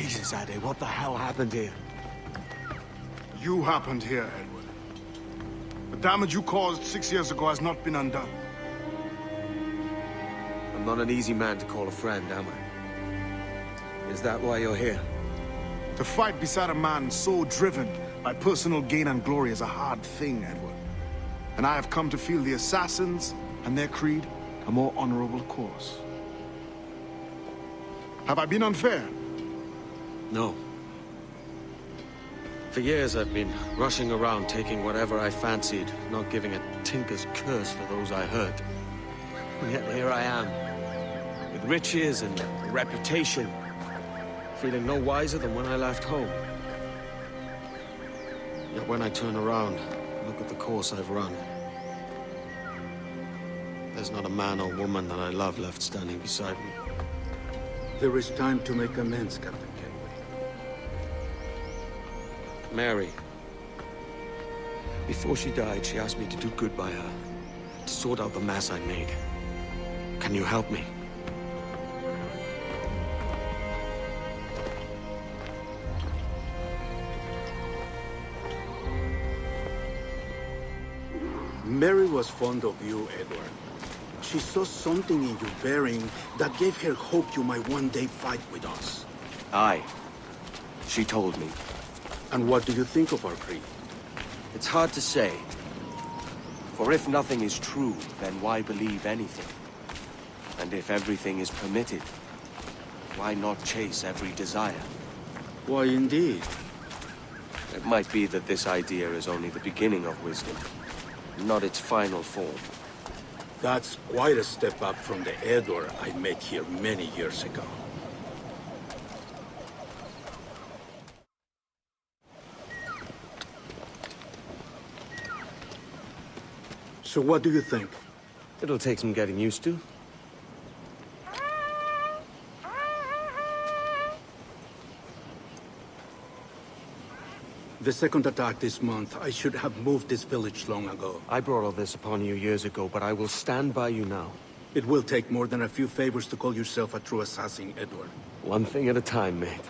Jesus, Ade, what the hell happened here? You happened here, Edward. The damage you caused 6 years ago has not been undone. I'm not an easy man to call a friend, am I? Is that why you're here? To fight beside a man so driven by personal gain and glory is a hard thing, Edward. And I have come to feel the assassins and their creed a more honorable course. Have I been unfair? No. For years I've been rushing around taking whatever I fancied, not giving a tinker's curse for those I hurt. And yet here I am, with riches and a reputation, feeling no wiser than when I left home. Yet when I turn around, look at the course I've run. There's not a man or woman that I love left standing beside me. There is time to make amends, Captain Kenway. Mary. Before she died, she asked me to do good by her, to sort out the mess I made. Can you help me? Mary was fond of you, Edward. She saw something in your bearing that gave her hope you might one day fight with us. Aye. She told me. And what do you think of our creed? It's hard to say. For if nothing is true, then why believe anything? And if everything is permitted, why not chase every desire? Why, indeed. It might be that this idea is only the beginning of wisdom, not its final form. That's quite a step up from the Edward I met here many years ago. So what do you think? It'll take some getting used to. The second attack this month, I should have moved this village long ago. I brought all this upon you years ago, but I will stand by you now. It will take more than a few favors to call yourself a true assassin, Edward. One thing at a time, mate.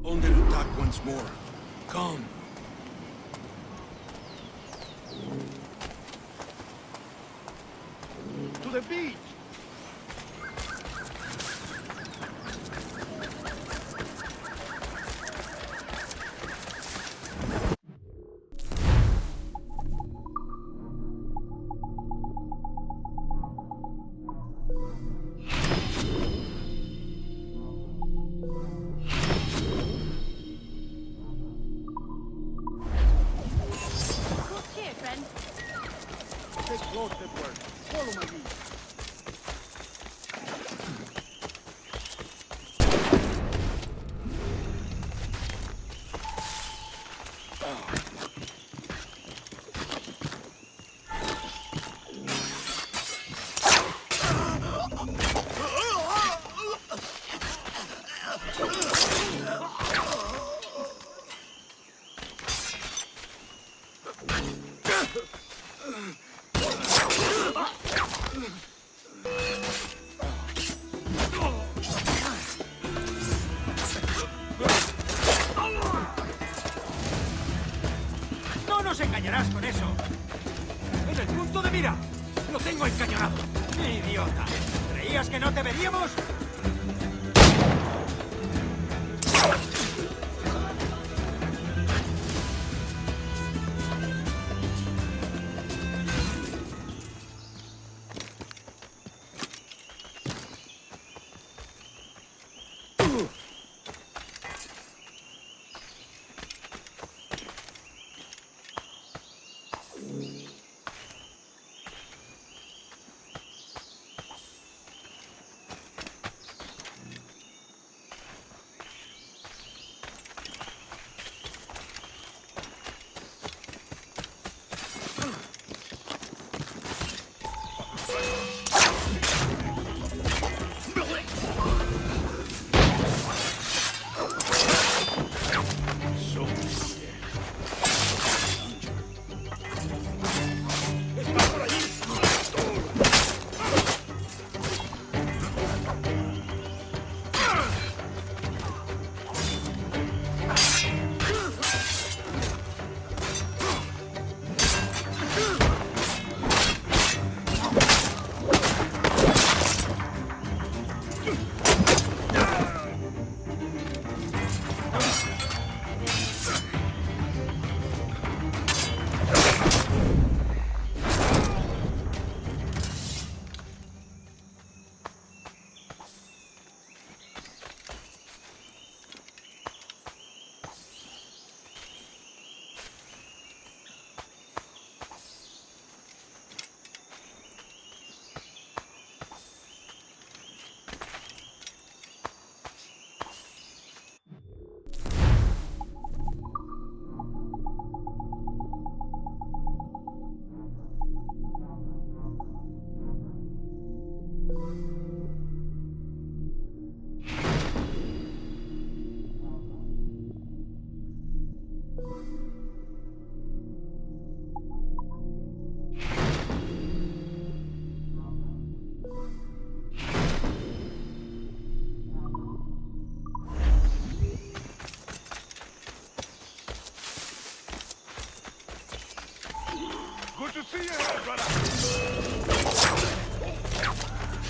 Under attack once more. Come. To the beach! Take close, Edward. Follow my lead. ¡No nos engañarás con eso! ¡En el punto de mira! ¡Lo tengo encañonado! ¡Idiota! ¿Creías que no te veríamos?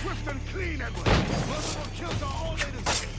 Swift and clean, Edward. Multiple kills are all they deserve.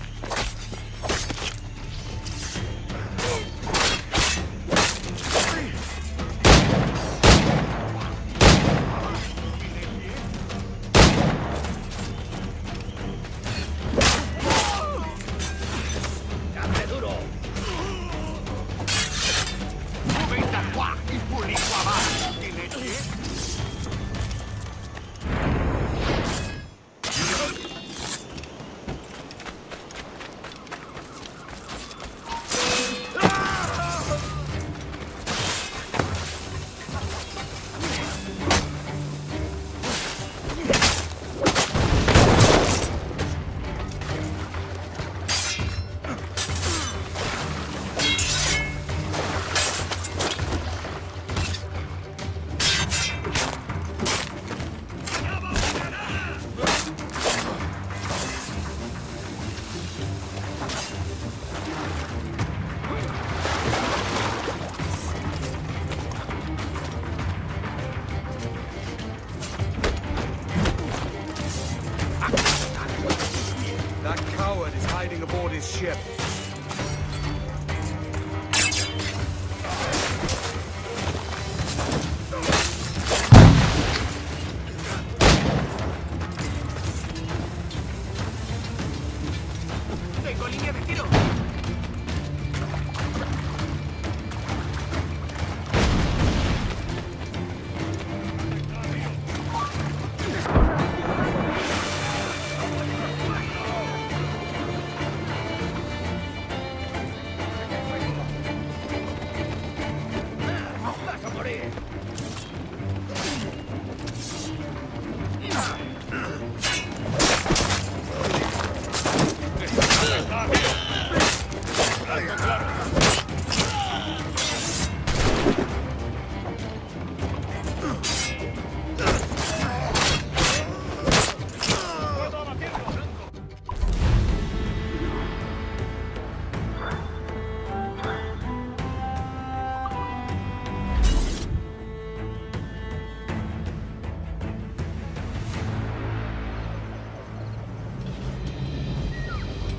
That coward is hiding aboard his ship. Tengo línea de tiro. Vas a morir.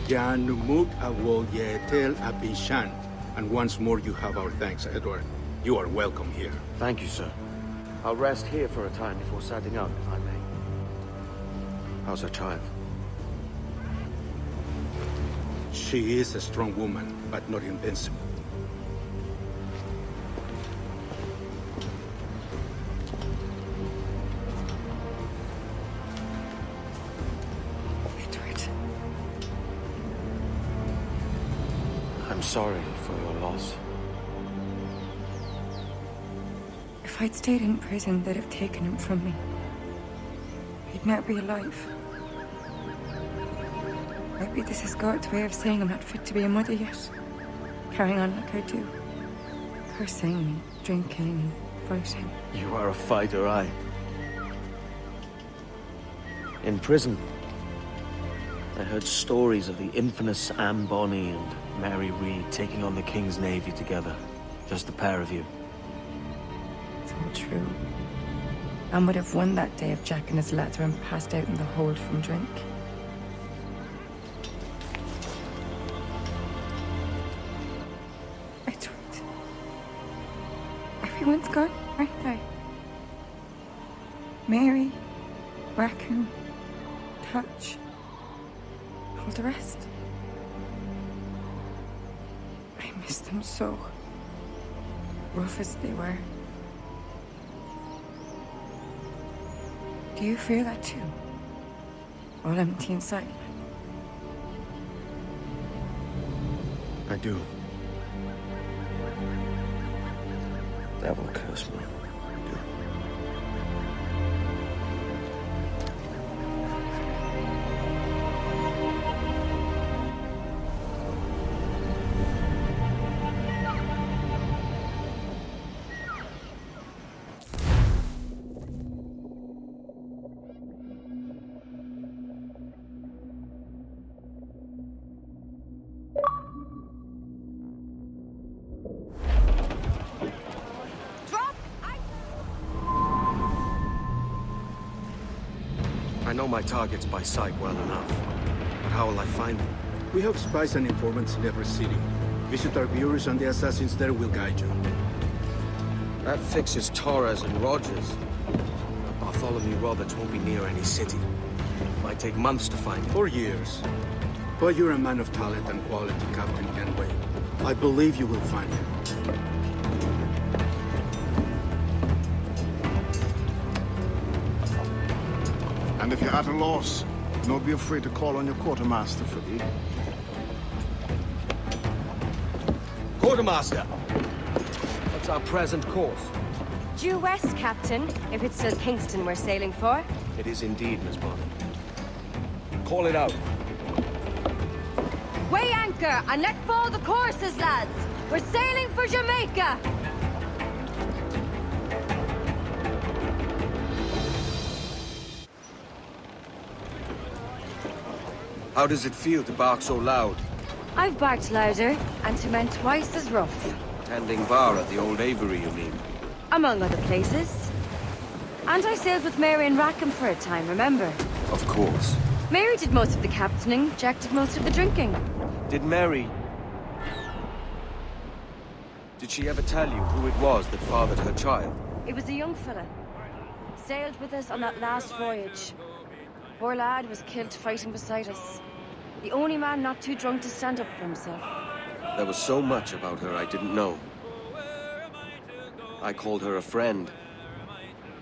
Janumuk awol yetel abishan. And once more you have our thanks, Edward. You are welcome here. Thank you, sir. I'll rest here for a time before setting out, if I may. How's her child? She is a strong woman, but not invincible. Edward. I'm sorry for your loss. If I'd stayed in prison, they'd have taken him from me. He'd now be alive. Maybe this is God's way of saying I'm not fit to be a mother yet. Carrying on like I do. Cursing, drinking, fighting. You are a fighter, aye. In prison, I heard stories of the infamous Anne Bonny and Mary Read taking on the King's Navy together. Just the pair of you. It's all true. Anne would have won that day if Jack and his lads were passed out in the hold from drink. Edward. Everyone's gone, aren't they? Mary, Raccoon, Touch, all the rest. I miss them so. Rough as they were. Do you feel that too? All empty inside? I do. Devil curse me. I do. Drop! I I know my targets by sight well enough. But how will I find them? We have spies and informants in every city. Visit our bureaus and the assassins there will guide you. That fixes Torres and Rogers. Bartholomew Roberts won't be near any city. Might take months to find him. For years. But you're a man of talent and quality, Captain Kenway. I believe you will find him. And if you're at a loss, don't be afraid to call on your quartermaster for aid. Quartermaster! What's our present course? Due west, Captain, if it's still Kingston we're sailing for. It is indeed, Miss Bonnet. Call it out. Weigh anchor and let fall the courses, lads! We're sailing for Jamaica! How does it feel to bark so loud? I've barked louder, and to men twice as rough. Tending bar at the old Aviary, you mean? Among other places. And I sailed with Mary and Rackham for a time, remember? Of course. Mary did most of the captaining, Jack did most of the drinking. Did Mary... Did she ever tell you who it was that fathered her child? It was a young fella. Sailed with us on that last voyage. Poor lad was killed fighting beside us. The only man not too drunk to stand up for himself. There was so much about her I didn't know. I called her a friend.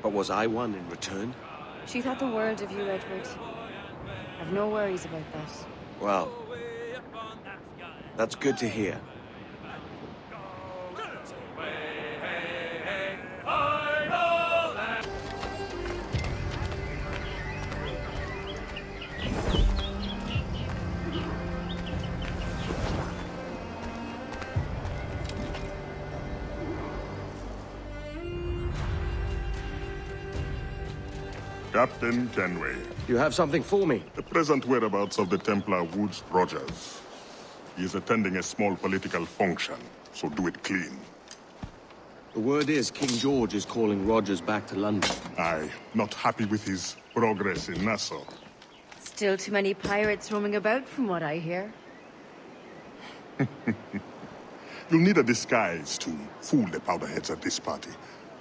But was I one in return? She thought the world of you, Edward. I've no worries about that. Well, that's good to hear. Captain Kenway. You have something for me? The present whereabouts of the Templar Woods Rogers. He is attending a small political function, so do it clean. The word is King George is calling Rogers back to London. Aye, not happy with his progress in Nassau. Still too many pirates roaming about, from what I hear. You'll need a disguise to fool the powderheads at this party.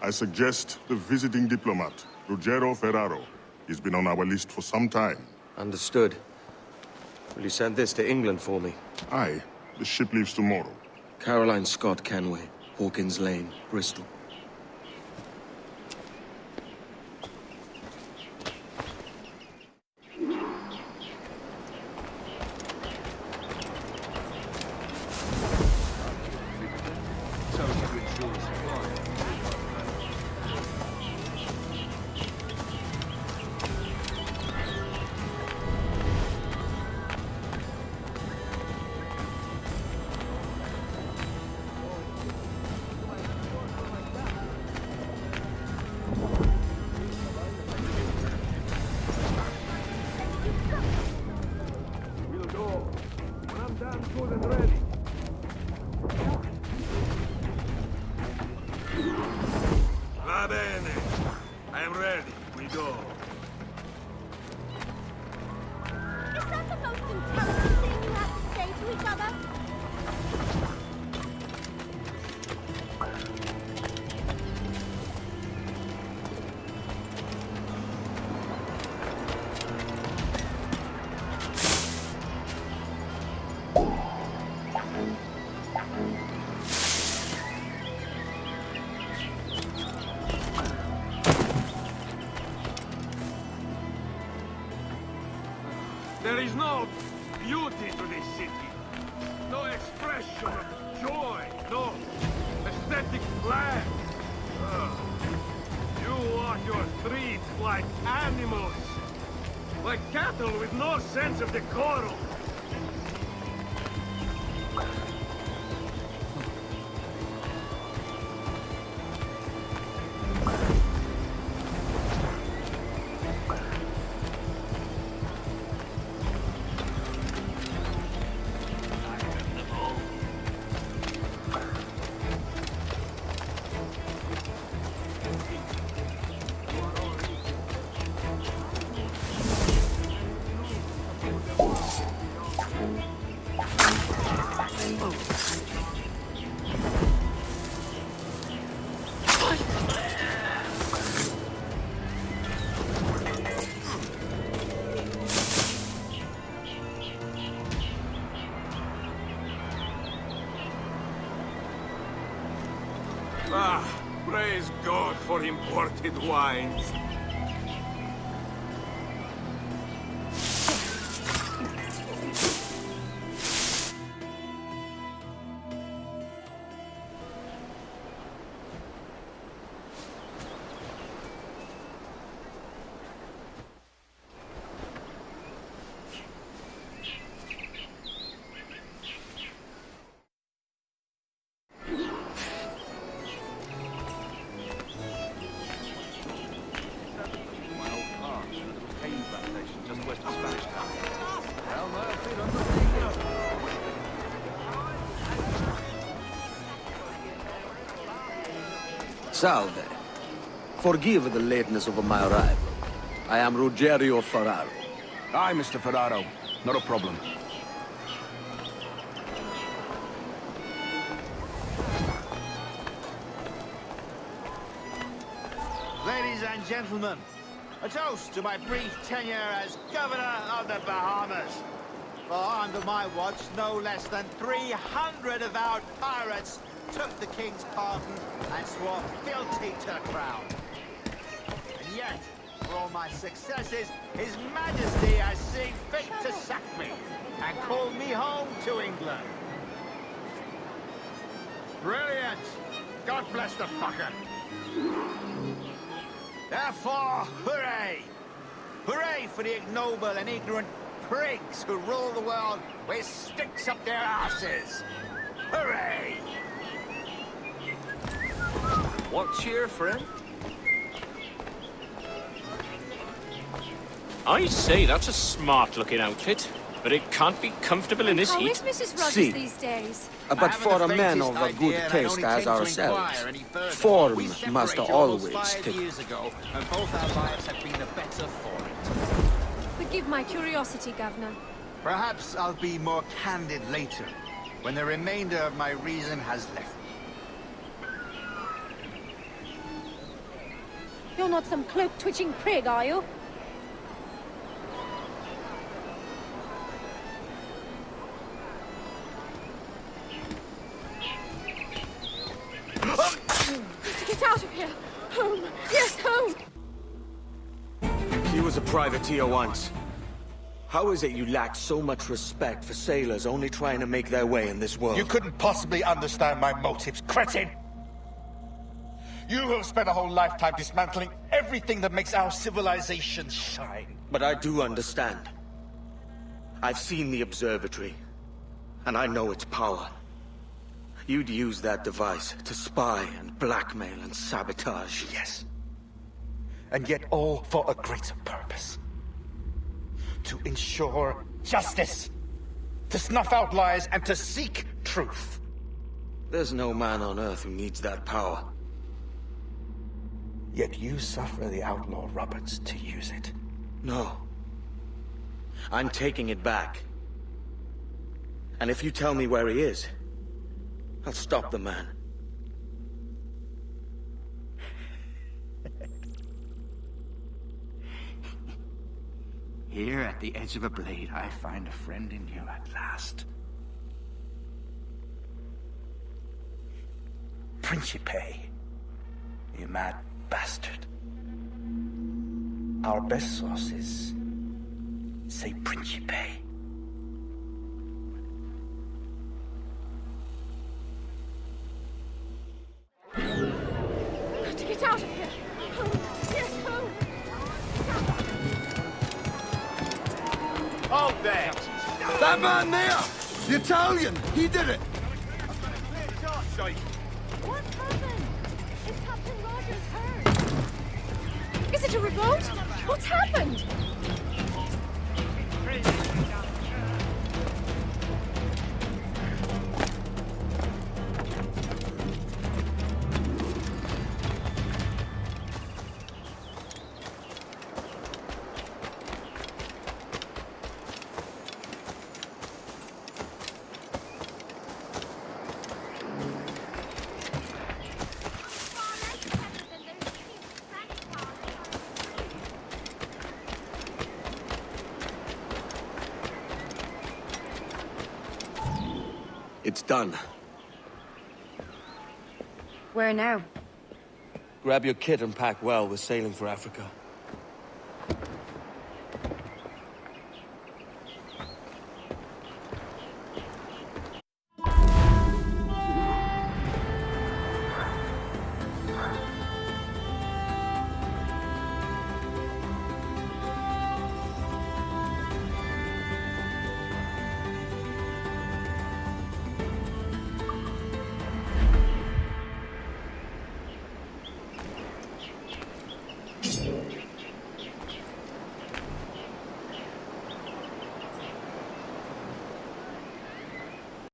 I suggest the visiting diplomat, Ruggiero Ferraro. He's been on our list for some time. Understood. Will you send this to England for me? Aye, the ship leaves tomorrow. Caroline Scott Kenway, Hawkins Lane, Bristol. Va bene. I am ready. We go. Is that the most intelligent thing you have to say to each other? There is no beauty to this city. No expression of joy. No aesthetic plan. You walk your streets like animals. Like cattle with no sense of decorum. for imported wines. Salve. Forgive the lateness of my arrival. I am Rogerio Ferraro. Aye, Mr. Ferraro. Not a problem. Ladies and gentlemen, a toast to my brief tenure as Governor of the Bahamas. For under my watch, no less than 300 avowed pirates took the King's pardon and swore fealty to the crown. And yet, for all my successes, His Majesty has seen fit to sack me and call me home to England. Brilliant! God bless the fucker! Therefore, hooray! Hooray for the ignoble and ignorant prigs who rule the world with sticks up their asses! Hooray! What cheer, friend? I say, that's a smart-looking outfit, but it can't be comfortable in this How heat. is Mrs. Rogers See. these days? But for a man of a good taste as ourselves, form must always take... years ago, and both our lives have been the better for it. Forgive my curiosity, Governor. Perhaps I'll be more candid later, when the remainder of my reason has left me. You're not some cloak-twitching prig, are you? Get out of here! Home! Yes, home! He was a privateer once. How is it you lack so much respect for sailors only trying to make their way in this world? You couldn't possibly understand my motives, cretin! You have spent a whole lifetime dismantling everything that makes our civilization shine. But I do understand. I've seen the observatory, and I know its power. You'd use that device to spy and blackmail and sabotage. Yes. And yet all for a greater purpose. To ensure justice. To snuff out lies and to seek truth. There's no man on Earth who needs that power. Yet you suffer the outlaw Roberts to use it. No. I'm taking it back. And if you tell me where he is, I'll stop the man. Here at the edge of a blade, I find a friend in you at last. Principe, you mad bastard. Our best sources say Principe. To get out of here! Home! Yes, home! Hold there! That man there! The Italian! He did it! What happened? Is Captain Rogers hurt? Is it a revolt? What's happened? It's done. Where now? Grab your kit and pack well. We're sailing for Africa.